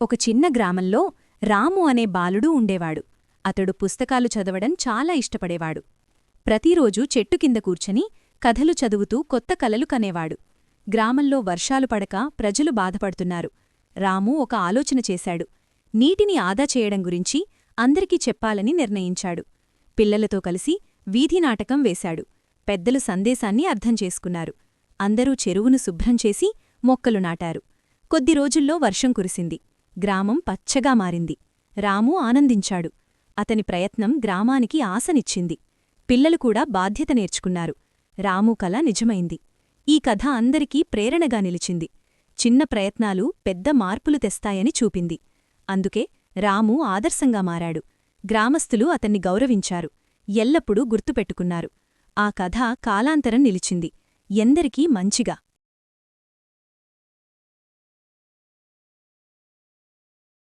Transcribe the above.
ఒక చిన్న గ్రామంలో రాము అనే బాలుడు ఉండేవాడు. అతడు పుస్తకాలు చదవడం చాలా ఇష్టపడేవాడు. ప్రతిరోజూ చెట్టు కింద కూర్చొని కథలు చదువుతూ కొత్త కలలు కనేవాడు. గ్రామంలో వర్షాలు పడక ప్రజలు బాధపడుతున్నారు. రాము ఒక ఆలోచన చేశాడు. నీటిని ఆదా చేయడం గురించి అందరికీ చెప్పాలని నిర్ణయించాడు. పిల్లలతో కలిసి వీధి నాటకం వేశాడు. పెద్దలు సందేశాన్ని అర్థం చేసుకున్నారు. అందరూ చెరువును శుభ్రం చేసి మొక్కలు నాటారు. కొద్ది రోజుల్లో వర్షం కురిసింది. గ్రామం పచ్చగా మారింది. రాము ఆనందించాడు. అతని ప్రయత్నం గ్రామానికి ఆశనిచ్చింది. పిల్లలు కూడా బాధ్యత నేర్చుకున్నారు. రాము కల నిజమైంది. ఈ కథ అందరికీ ప్రేరణగా నిలిచింది. చిన్న ప్రయత్నాలు పెద్ద మార్పులు తెస్తాయని చూపింది. అందుకే రాము ఆదర్శంగా మారాడు. గ్రామస్థులు అతన్ని గౌరవించారు. ఎల్లప్పుడూ గుర్తుపెట్టుకున్నారు. ఆ కథ కాలాంతరం నిలిచింది. ఎందరికీ మంచిగా.